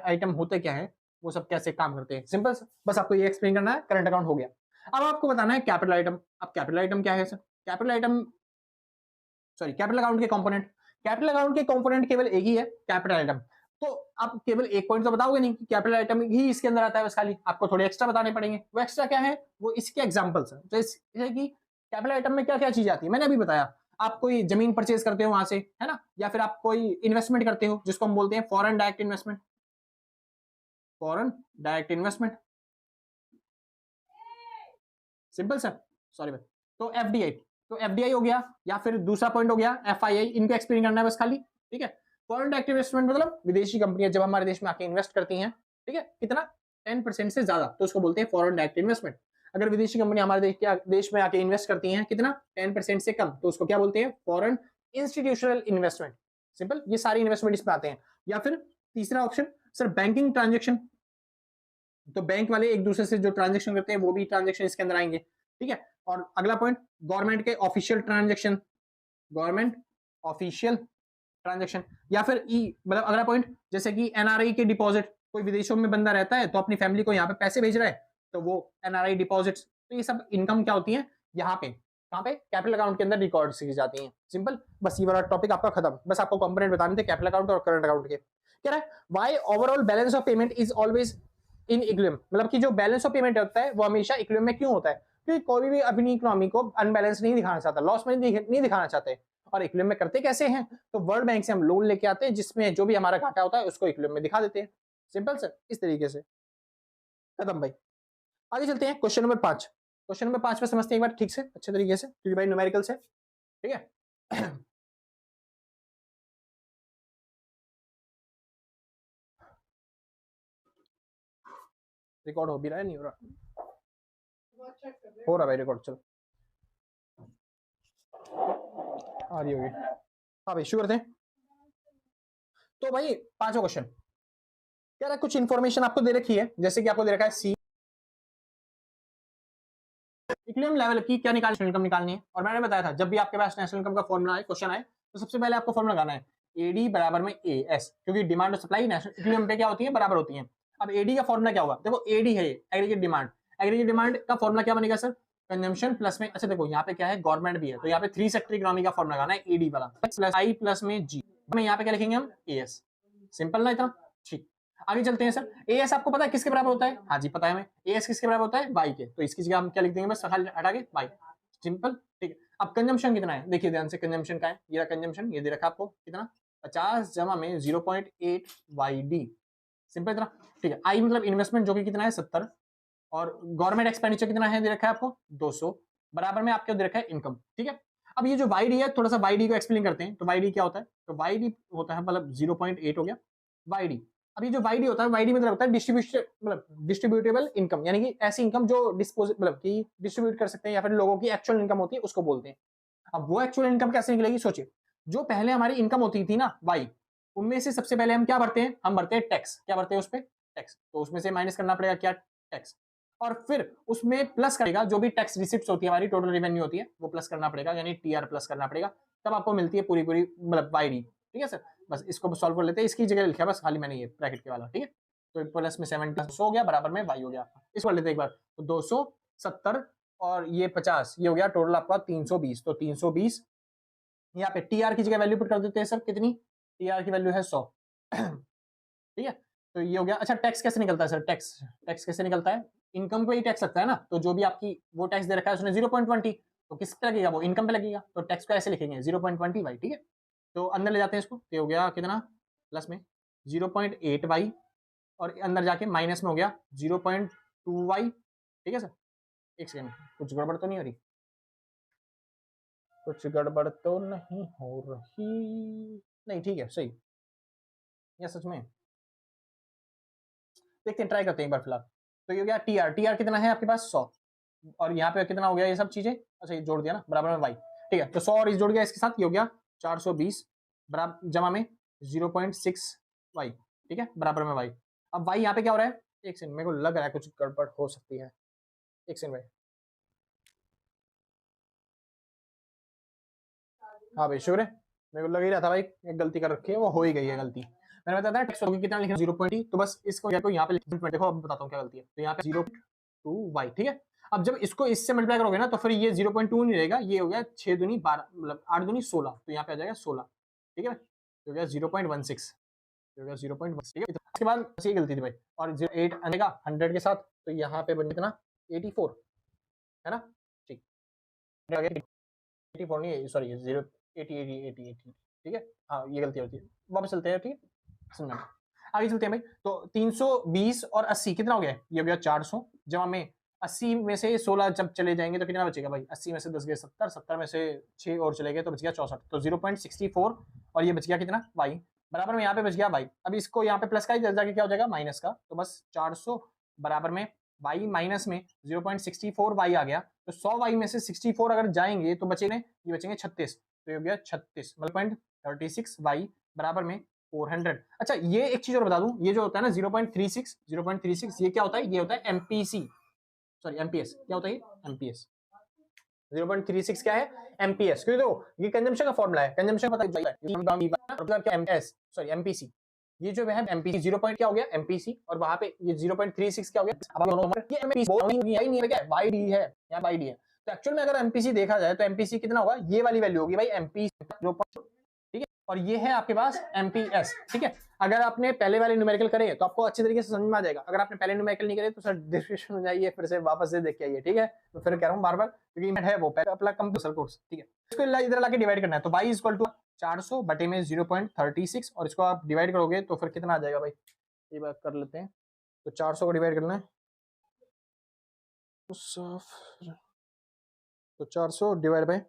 आइटम होते क्या है, वो सब कैसे काम करते हैं। सिंपल, बस आपको ये एक्सप्लेन करना है। करंट अकाउंट हो गया। अब आपको बताना है कैपिटल आइटम। अब कैपिटल आइटम क्या है sir? Capital item, sorry, capital account के कंपोनेंट। कैपिटल अकाउंट के कंपोनेंट केवल एक ही है, कैपिटल आइटम। तो आप केवल एक पॉइंट तो बताओगे नहीं कि कैपिटल आइटम ही इसके अंदर आता है, बस खाली आपको थोड़े एक्स्ट्रा बताने पड़ेंगे। वो एक्स्ट्रा क्या है? वो इसके एग्जांपल्स है। जैसे कि कैपिटल आइटम में क्या क्या चीज आती है, मैंने अभी बताया। आप कोई जमीन परचेज करते हो वहां से, है ना, या फिर आप कोई इन्वेस्टमेंट करते हो जिसको हम बोलते हैं foreign direct investment. Foreign direct investment, simple sir, sorry भाई। तो एफडीआई, तो एफडीआई हो गया, या फिर दूसरा पॉइंट हो गया एफआईआई। इनको एक्सप्लेन करना है बस खाली, ठीक है। फॉरेन डायरेक्ट इन्वेस्टमेंट मतलब विदेशी कंपनियां जब हमारे देश में आके इन्वेस्ट करती हैं, ठीक है, कितना? 10% से ज्यादा, तो उसको बोलते हैं फॉरेन डायरेक्ट इन्वेस्टमेंट। अगर विदेशी कंपनी हमारे देश में आके इन्वेस्ट करती हैं कितना? 10% से कम, तो उसको क्या बोलते हैं? Foreign institutional investment. सिंपल, ये सारी इन्वेस्टमेंट इसमें आते हैं। या फिर तीसरा ऑप्शन सर बैंकिंग ट्रांजेक्शन। तो बैंक वाले एक दूसरे से जो ट्रांजेक्शन करते हैं वो भी ट्रांजेक्शन इसके अंदर आएंगे, ठीक है। और अगला पॉइंट गवर्नमेंट के official transaction, government official transaction. या फिर ई मतलब अगला पॉइंट जैसे कि एनआरआई के डिपॉजिट, कोई विदेशों में बंदा रहता है तो अपनी फैमिली को यहाँ पे पैसे भेज रहा है, तो वो एनआरआई डिपॉजिट्स। तो ये सब इनकम क्या होती है यहाँ पे, कहाँ पे? कैपिटल अकाउंट के अंदर रिकॉर्ड की जाती है। सिंपल, बस ये वाला टॉपिक आपका खत्म। बस आपको कंपोनेंट बताने थे कैपिटल अकाउंट और करंट अकाउंट के। कह रहा है why overall balance of payment is always in equilibrium, मतलब कि जो बैलेंस ऑफ पेमेंट होता है वो हमेशा इक्विलिब्रियम में क्यों होता है? क्योंकि कोई भी अपनी इकोनॉमी को अनबैलेंस नहीं दिखाना चाहता, लॉस में नहीं दिखाना चाहते। और इक्विलिब्रियम में करते कैसे हैं? तो वर्ल्ड बैंक से हम लोन लेके आते हैं जिसमें जो भी हमारा घाटा होता है उसको इक्विलिब्रियम में दिखा देते हैं। सिंपल सर, इस तरीके से खत्म भाई। आगे चलते हैं क्वेश्चन नंबर 5। क्वेश्चन नंबर 5 में समझते हैं एक बार ठीक से, अच्छे तरीके से, क्योंकि भाई न्यूमेरिकल से, ठीक है। रिकॉर्ड हो भी रहा है, नहीं हो रहा? हो रहा भाई रिकॉर्ड, चलो आ रही होगी। हाँ भाई शुरू करते हैं। तो भाई पांचवा क्वेश्चन कह रहा है कुछ इन्फॉर्मेशन आपको दे रखी है, जैसे कि आपको दे रखा है सी इक्विलिब्रियम लेवल की क्या नेशनल इनकम निकालनी है। और मैंने बताया था जब भी आपके पास नेशनल इनकम का फॉर्मूला आए, क्वेश्चन आए, तो सबसे पहले आपको फॉर्मूला लगाना है एडी बराबर में ए एस, क्योंकि डिमांड और सप्लाई नेशनल इक्विलिब्रियम पे क्या होती है, बराबर होती है। अब एडी का फॉर्मूला क्या होगा, देखो एडी है एग्रीगेट डिमांड, एग्रीगेट डिमांड का फॉर्मूला क्या बनेगा सर, कंजम्पशन प्लस में, अच्छा देखो यहाँ पे क्या है गवर्नमेंट भी है, तो यहाँ पे 3 सेक्टर इकोनॉमी का फॉर्मूला लगाना है एडी वाला, प्लस आई प्लस में जी, में यहाँ पे क्या लिखेंगे हम ए एस, सिंपल ना इतना, ठीक। आगे चलते हैं सर, ए एस आपको पता है किसके बराबर होता है, हाँ जी पता है हमें, ए एस किसके बराबर होता है, वाई के, तो इसकी जगह हम क्या लिख देंगे बस हटा के वाई, सिंपल, ठीक है। अब कंजम्पशन कितना है, देखिए ध्यान से, कंजम्पशन का है ये कंजम्पशन, ये दे रखा आपको कितना 50 जमा में 0.8 वाई डी, सिंपल इतना, ठीक है। आई मतलब इन्वेस्टमेंट जो कि कितना है 70, और गवर्नमेंट एक्सपेंडिचर कितना है दे रखा है आपको 200, बराबर में आपको दे रखा है इनकम, ठीक है। अब ये जो वाई डी है, थोड़ा सा वाई डी को एक्सप्लेन करते हैं। तो वाई डी क्या होता है, तो वाई डी होता है मतलब 0.8 हो गया वाई डी। अब ये जो वाई डी होता है, वाई डी मतलब होता है डिस्ट्रीब्यूशन, मतलब डिस्ट्रीब्यूटेबल इनकम, यानी कि ऐसी इनकम जो डिस्पोज मतलब कि डिस्ट्रीब्यूट कर सकते हैं, या फिर लोगों की एक्चुअल इनकम होती है उसको बोलते हैं। अब वो एक्चुअल इनकम कैसे निकलेगी, सोचिए, जो पहले हमारी इनकम होती थी ना वाई, उनमें से सबसे पहले हम क्या भरते हैं, हम भरते हैं टैक्स, क्या भरते हैं उस पर टैक्स, तो उसमें से माइनस करना पड़ेगा क्या टैक्स, और फिर उसमें प्लस करेगा जो भी टैक्स रिसिप्ट होती है हमारी, टोटल रेवेन्यू होती है वो प्लस करना पड़ेगा, यानी टीआर प्लस करना पड़ेगा, तब आपको मिलती है पूरी पूरी मतलब वाई डी, ठीक है सर। बस इसको सॉल्व कर लेते हैं, इसकी जगह लिखा बस खाली मैंने ये ब्रैकेट के वाला, ठीक है। तो प्लस में 70 हो गया, बराबर में वाई हो गया, इसको लेते हैं एक बार, तो 270 और ये 50, ये हो गया टोटल आपका 320, तो 320 यहाँ पे टीआर की जगह वैल्यू पुट कर देते हैं सर, कितनी, टीआर की वैल्यू है 100, ठीक है। तो ये हो गया। अच्छा टैक्स कैसे निकलता है सर, टैक्स टैक्स कैसे निकलता है, इनकम पे ही टैक्स लगता है ना, तो जो भी आपकी वो टैक्स दे रखा है उसने 0.20, तो किस पे लगेगा, वो इनकम पे लगेगा, तो टैक्स को ऐसे लिखेंगे 0.20 वाई, ठीक है। तो अंदर ले जाते हैं इसको, तो हो गया कितना, प्लस में 0.8 वाई, और अंदर जाके माइनस में हो गया 0.2 वाई, ठीक है सर। एक सेकंड, कुछ गड़बड़ तो नहीं हो रही, कुछ गड़बड़ तो नहीं हो रही, नहीं ठीक है सही, या सच में देखते हैं, ट्राई करते हैं एक बार फिलहाल। तो ये हो गया टीआर, टीआर कितना है आपके पास 100, और यहाँ पे कितना हो गया ये सब चीजें, अच्छा ये जोड़ दिया ना, बराबर में वाई, ठीक है। तो 100 और इस जोड़ गया इसके साथ, ये हो गया 420 बराबर जमा में 0.6 वाई, ठीक है, बराबर में वाई। अब वाई यहाँ पे क्या हो रहा है, एक सेकंड, मेरे को लग रहा है कुछ गड़बड़ हो सकती है, एक सेकंड भाई, हाँ भाई शुक्र है, मेरे को लग ही रहा था भाई एक गलती कर रखी है, वो हो ही गई है गलती। मैंने बताया था टैक्स होगी कितना लिखना 0.2, तो बस इसको यहाँ पे देखो, अब बताता हूँ क्या गलती है, तो यहाँ पे 0.2 वाई, ठीक है। अब जब इसको इससे मल्टीप्लाई करोगे ना, तो फिर ये 0.2 नहीं रहेगा, ये हो गया 6 दूनी 12 मतलब 8 दूनी 16, तो यहाँ पे आ जाएगा 16, ठीक है, तो हो गया 0.16, हो गया 0.1, ठीक है। इसके बाद ये गलती थी भाई, और 08 आएगा 100 के साथ, तो यहाँ पे बन कितना 84, है ना, ठीक, 84 नहीं है, सॉरी 80, ठीक है, हाँ ये गलती होती है, वापस चलते हैं, ठीक है, सुनना आगे चलते हैं भाई। तो 320 और 80 कितना हो गया, ये हो गया 400 जमा में 80 में से 16 जब चले जाएंगे तो कितना बचेगा भाई, 80 में से 10 गए 70, 70 में से 6 और चले गए तो बच गया 64, तो 0.64, और ये बच गया कितना वाई, बराबर में यहाँ पे बच गया वाई। अब इसको यहाँ पे प्लस का ही जाके क्या हो जाएगा माइनस का, तो बस 400 बराबर में वाई माइनस में 0.64 वाई आ गया, तो 100 वाई में से 64 अगर जाएंगे तो बचेंगे, ये बचेंगे 36, तो ये हो गया 36 मतलब 36 वाई बराबर में 400। अच्छा ये एक चीज और बता दूं, ये जो होता है ना 0.36 ये क्या होता है, ये होता है एमपीसी, सॉरी एमपीएस, क्या होता है एमपीएस, 0.36 क्या है एमपीएस, क्योंकि देखो ये कंजम्पशन का फॉर्मूला है, कंजम्पशन पता है क्या एमएस सॉरी एमपीसी, ये जो है एमपीसी 0. क्या हो गया एमपीसी, और वहां पे ये 0.36 क्या हो गया, अब दोनों ये एमपीसी नहीं है क्या, वाई डी है, यहाँ वाई डी है, तो एक्चुअल में अगर एमपीसी देखा जाए तो एमपीसी कितना होगा, ये वाली वैल्यू होगी भाई एमपी, ठीक है, और ये है आपके पास एमपीएस, ठीक है। अगर आपने पहले वाले न्यूमेरिकल करे तो आपको अच्छी तरीके से समझ में आ जाएगा, अगर आपने पहले न्यूमेरिकल नहीं करे तो सर डिस्क्रिप्शन में जाइए, फिर से वापस से देख के आइए, ठीक है। तो फिर कह रहा हूँ बार बार, क्योंकि है वो पहले अपना कंप्यूटर कोर्स, ठीक है। इसको इधर लाके डिवाइड करना है, तो y इक्वल टू 400 बटे में 0.36, और इसको आप डिवाइड करोगे तो फिर कितना आ जाएगा भाई, ये बात कर लेते हैं, तो 400 को डिवाइड करना है, तो 400 डिवाइड बाई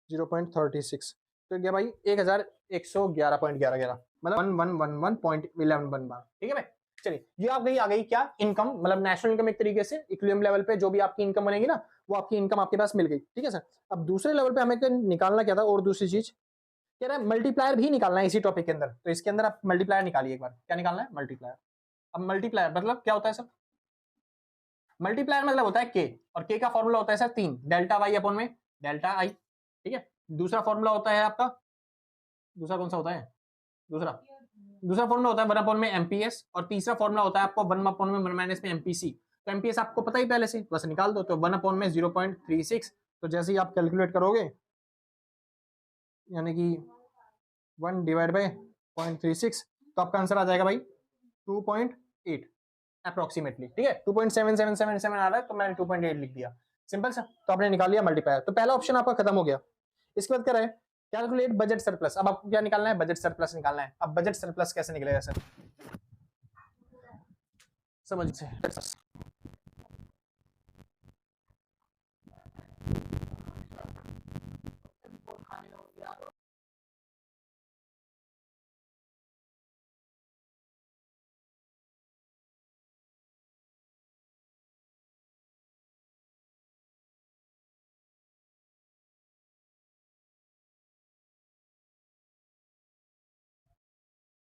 0.36, तो क्या भाई 1111.11 मतलब 1111.11 बार, ठीक है भाई। चलिए ये आ गई क्या, इनकम, मतलब नेशनल इनकम एक तरीके से इक्विलिब्रियम लेवल पे जो भी आपकी इनकम बनेगी ना, वो आपकी इनकम आपके पास मिल गई, ठीक है सर। अब दूसरे लेवल पे हमें निकालना क्या था, और दूसरी चीज कह रहा है मल्टीप्लायर भी निकालना है इसी टॉपिक के अंदर, तो इसके अंदर आप मल्टीप्लायर निकालिए एक बार। क्या निकालना है, मल्टीप्लायर। अब मल्टीप्लायर मतलब क्या होता है सर, मल्टीप्लायर मतलब होता है के, और के का फॉर्मूला होता है सर 3 डेल्टा वाई अपॉन में डेल्टा आई, ठीक है। दूसरा फॉर्मूला होता है आपका, दूसरा कौन सा होता है, दूसरा फॉर्मूला होता है 1 अपॉन में एमपीएस, और तीसरा फॉर्मूला होता है आपको 1 अपॉन में 1 माइनस में एमपीसी। तो एमपीएस आपको पता ही पहले से, बस निकाल दो। तो 1 अपॉन में 0.36, तो जैसे ही आप कैलकुलेट करोगे, यानी कि 1 डिवाइड बाय 0.36, तो आपका आंसर आ जाएगा भाई 2.8 अप्रोक्सीमेटली, ठीक है। 2.7777 आ रहा है, तो मैंने 2.8 लिख दिया, सिंपल सा। तो आपने निकाल लिया मल्टीप्लायर, तो पहला ऑप्शन आपका खत्म हो गया। इसके बाद क्या रहे, कैलकुलेट बजट सरप्लस। अब आपको क्या निकालना है, बजट सरप्लस निकालना है। अब बजट सरप्लस कैसे निकलेगा सर, समझ से।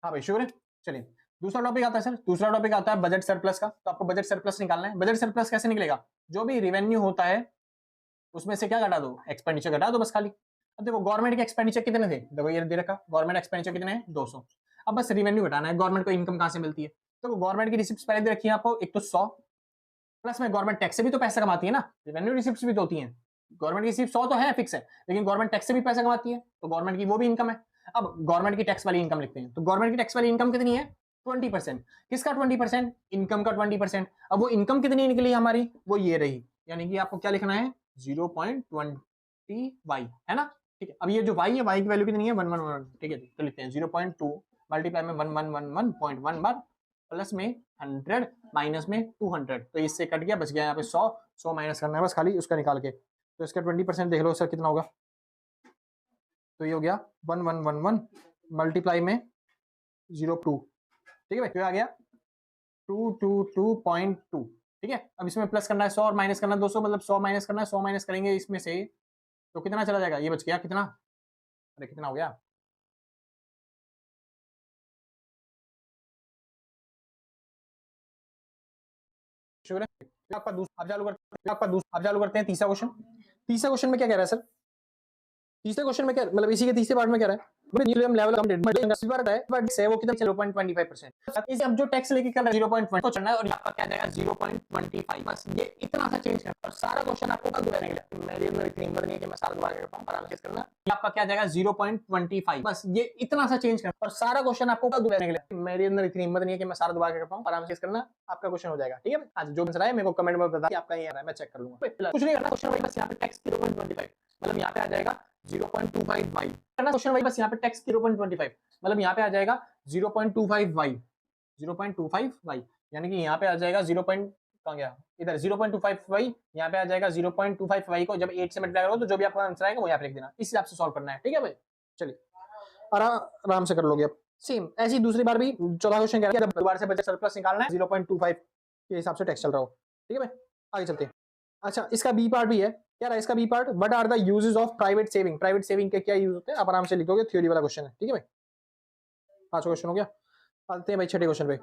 हाँ भाई शुक्र है। चलिए दूसरा टॉपिक आता है सर, दूसरा टॉपिक आता है बजट सरप्लस का। तो आपको बजट सरप्लस निकालना है। बजट सरप्लस कैसे निकलेगा, जो भी रेवेन्यू होता है उसमें से क्या घटा दो, एक्सपेंडिचर घटा दो बस खाली। अब देखो गवर्नमेंट के एक्सपेंडिचर कितने थे, देखो ये दे रखा, गवर्नमेंट एक्सपेंडिचर कितने हैं 200। अब बस रेवेन्यू घटाना है, गवर्नमेंट को इनकम कहां से मिलती है, तो गवर्नमेंट की रिसिप्ट पहले दे रखी है आपको, एक तो 100 प्लस में गवर्नमेंट टैक्स से भी तो पैसा कमाती है ना, रेवेन्यू रिसिप्ट भी तो होती है। गवर्नमेंट की सिर्फ 100 तो है फिक्स है, लेकिन गवर्नमेंट टैक्स से भी पैसा कमाती है, तो गवर्नमेंट की वो भी इनकम है। अब गवर्नमेंट की टैक्स वाली इनकम लिखते हैं, तो गवर्नमेंट की टैक्स वाली इनकम कितनी है 20%। किसका 20%, इनकम का 20%। अब वो इनकम कितनी निकली हमारी, वो ये रही, यानी कि आपको क्या लिखना है 0.20 वाई, है ना, ठीक है। अब ये जो वाई है, वाई की वैल्यू कितनी है 111, ठीक है, तो लिखते हैं 0.2 मल्टीप्लाई में 1111.1 बार प्लस में 100 माइनस में 200, तो इससे कट गया, बच गया यहाँ पे 100 माइनस करना है बस खाली उसका निकाल के। तो इसका 20% देख लो सर कितना होगा, तो ये हो गया 1111 मल्टीप्लाई में 02, ठीक है भाई, तो आ गया 222.2, ठीक है। अब इसमें प्लस करना है 100 और माइनस करना है 200, मतलब 100 माइनस करना है, 100 माइनस करेंगे इसमें से तो कितना चला जाएगा, ये बच गया कितना, अरे कितना हो गया, शुक्र है। आपका दूसरा आप चालू करते हैं तीसरा क्वेश्चन। तीसरा क्वेश्चन में क्या कह रहा है सर, तीसरे क्वेश्चन में क्या, मतलब इसी के तीसरे पार्ट में कह रहा है लेवल है वो कितना 0.25%। इसे अब जो टैक्स लेके कर रहा है 0.20 को चढ़ना है, और आपका क्या जाएगा 0.25, बस ये इतना सा चेंज करना, और सारा क्वेश्चन आपको कल दोबारा मिलेगा, मेरी इतनी हिम्मत नहीं है कि मैं सारा दोबारा कर पाऊं, पर आराम से करना। ये आपका क्या जाएगा 0.25, बस ये इतना सा चेंज करना, और सारा क्वेश्चन आपको कल दोबारा मिलेगा, मेरे अंदर इतनी हिम्मत नहीं है कि मैं सारा दोबारा कर पाऊं, आराम से करना, आपका क्वेश्चन हो जाएगा, ठीक है। आज जो आंसर आया मेरे को कमेंट में बता, आपका ये आ रहा है मैं चेक कर लूंगा, कुछ नहीं करना, क्वेश्चन बस यहाँ पे टैक्स 0.25, मतलब यहाँ पे आ जाएगा 0.25 वाई करना, क्वेश्चन वाई बस यहाँ पे टैक्स 0.25, मतलब यहाँ पे आ जाएगा 0.25 वाई, 0.25 वाई, यानी कि यहाँ पे आ जाएगा 0. कहाँ गया, इधर 0.25 वाई, यहाँ पे आ जाएगा 0.25 वाई को जब 8 से मल्टीप्लाई करो तो जो भी आपका आंसर आएगा वो यहाँ पे लिख देना, इस हिसाब से सॉल्व करना है, ठीक है भाई। चलिए आराम से कर लोगे अब सेम ऐसी दूसरी बार भी। चौथा क्वेश्चन कह रहा है दोबारा से बजट सरप्लस निकालना है 0.25 के हिसाब से टैक्स चल रहा हो, ठीक है भाई, आगे चलते हैं। अच्छा इसका बी पार्ट भी है, क्या रहा है इसका B part, what are the uses of private saving, private saving के क्या यूज होते हैं, आप आराम से लिखोगे, थ्योरी वाला क्वेश्चन है, ठीक है भाई। पांचवा क्वेश्चन हो गया, आते हैं भाई छठे क्वेश्चन पे।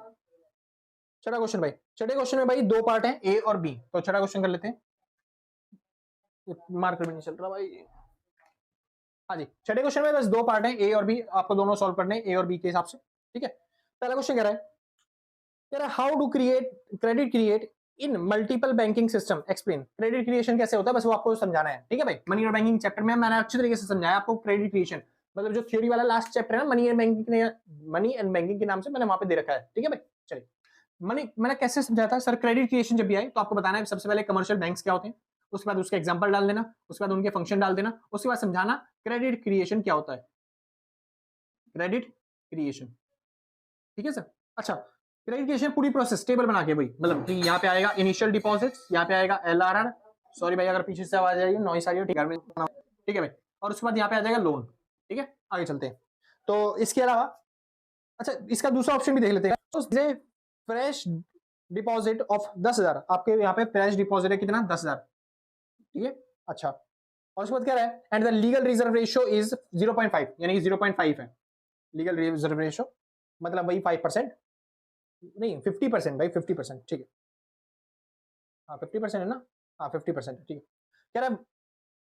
छठा क्वेश्चन भाई, छठे क्वेश्चन में भाई दो पार्ट हैं ए और बी, तो छठा क्वेश्चन कर लेते हैं, मार्कर भी नहीं चल रहा भाई। हाँ जी, छठे क्वेश्चन में बस दो पार्ट हैं ए और बी, आपको दोनों सॉल्व करने हैं ए और बी के हिसाब से, ठीक है। पहला क्वेश्चन कह रहा है how to create credit create in multiple banking system, explain. Credit creation कैसे होता है बस वो आपको समझाना है, ठीक है भाई। मनी और बैंकिंग चैप्टर में मैंने अच्छी तरीके से समझाया आपको क्रेडिट क्रिएशन, मतलब जो थ्योरी वाला लास्ट चैप्टर है ना मनी एंड बैंकिंग के नाम से मैंने वहां पे दे रखा है, ठीक है भाई। चलिए मनी मैंने कैसे समझाया था सर, क्रेडिट क्रिएशन जब भी आए तो आपको बताना है सबसे पहले कमर्शियल बैंक्स क्या होते हैं, उसके बाद उसके एग्जांपल डाल देना, उसके बाद उनके फंक्शन डाल देना, उसके बाद समझाना क्रेडिट क्रिएशन क्या होता है, क्रेडिट क्रिएशन, ठीक है सर। अच्छा क्रेडिट क्रिएशन पूरी प्रोसेस टेबल बना के भाई, मतलब यहाँ पे आएगा इनिशियल डिपॉजिट्स, यहाँ पे आएगा एलआरआर, सॉरी भाई अगर पीछे से आवाज आ रही है नॉइस आ रही है, ठीक है भाई, और उसके बाद यहाँ पे आ जाएगा लोन, ठीक है। आगे चलते हैं, तो इसके अलावा अच्छा इसका दूसरा ऑप्शन भी देख लेते हैं, तो फ्रेश डिपॉजिट ऑफ 10,000, आपके यहाँ पे फ्रेश डिपॉजिट है कितना 10,000, ठीक है। अच्छा, और उसके बाद क्या है, and the legal reserve ratio is 0.5, यानी कि 0.5 है लीगल रिजर्व रेशियो, मतलब वही 5%, नहीं 50% भाई, 50%, ठीक है। हाँ 50% है ना, हाँ 50% ठीक है। कह रहा है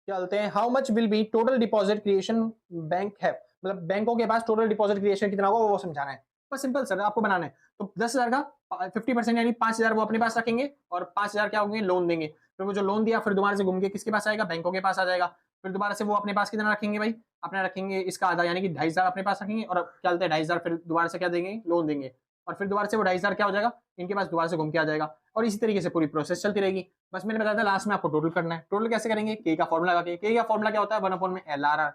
क्या बोलते हैं, how much will be total deposit creation bank है, मतलब बैंकों के पास टोटल डिपॉजिट क्रिएशन कितना होगा वो समझाना है। बस सिंपल सर, आपको बनाना है। तो 10,000 का 50% यानी 5,000 वो अपने पास रखेंगे और 5,000 क्या होंगे, लोन देंगे। फिर वो जो लोन दिया फिर दोबारा से घूम के किसके पास आएगा, बैंकों के पास आ जाएगा। फिर दोबारा से वो अपने पास कितना रखेंगे भाई, अपने रखेंगे इसका आधा, यानी कि 2,500 अपने पास रखेंगे और क्या बोलते हैं 2,500 फिर दोबारा से क्या देंगे, लोन देंगे। और फिर दोबारा से वो 2,500 क्या हो जाएगा, इनके पास दोबारा से घूम के आ जाएगा। और इसी तरीके से पूरी प्रोसेस चलती रहेगी। बस मैंने बताया था लास्ट में आपको टोटल करना है। टोटल कैसे करेंगे, के का फॉर्मुला लगा के, के का फॉर्मुला क्या होता है 1 में LRR,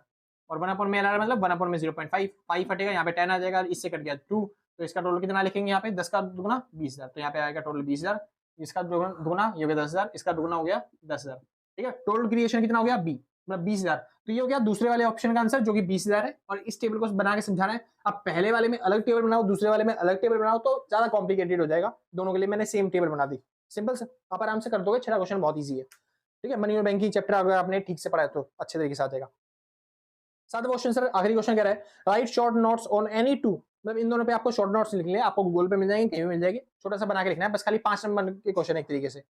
और 1 में LRR मतलब 1 में 0.5, 5 हटेगा यहाँ पे 10 आ जाएगा, इससे कट गया 2, तो इसका टोटल कितना लिखेंगे यहाँ पे 10 का दुगुना 20,000, तो यहाँ पे आएगा टोटल 20,000, इसका दुगुना ये हो गया 10,000, इसका दुगुना हो गया 10,000, ठीक है। टोटल क्रिएशन कितना हो गया बी, मतलब 20,000। तो ये हो गया दूसरे वाले ऑप्शन का आंसर जो कि 20,000 है। और इस टेबल को बना के समझाना है। अब पहले वाले में अलग टेबल बनाओ, दूसरे वाले में अलग टेबल बनाओ तो ज्यादा कॉम्प्लिकेटेड हो जाएगा। दोनों के लिए मैंने सेम टेबल बना दी, सिंपल से आप आराम से कर दोगे। 6 क्वेश्चन बहुत इजी है, ठीक है। मनी और बैंकिंग चैप्टर अगर आपने ठीक से पढ़ा है तो अच्छे तरीके से आ जाएगा। 7वां क्वेश्चन सर, आखिरी क्वेश्चन कह रहा है right short notes on any two, मतलब इन दोनों पे आपको शॉर्ट नोट्स लिखने हैं, आपको गूगल पे मिल जाएंगे, कहीं भी मिल जाएगी, छोटा सा बना के लिखना है। बस खाली 5 नंबर के क्वेश्चन एक तरीके से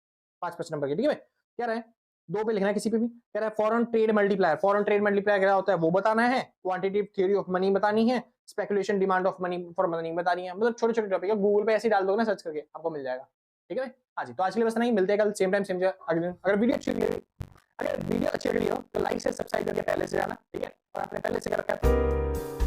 5 नंबर के, ठीक है। कह रहा है 2 पे लिखना है किसी पे भी। कह रहा है foreign trade multiplier, foreign trade multiplier क्या होता है वो बताना है, क्वांटिटेटिव थ्योरी ऑफ मनी बतानी है, speculation demand of money for money बतानी है। मतलब छोटे छोटे टॉपिक है, गूगल पे ऐसे डाल दोगे ना सर्च करके आपको मिल जाएगा, ठीक है। हाँ जी, तो आज के लिए बस नहीं, मिलते हैं कल सेम टाइम सेम जगह अगले दिन। अगर वीडियो अच्छी लगी हो तो लाइक से सब्सक्राइब करके पहले से जाना, ठीक है। और आपने पहले से कर रखा है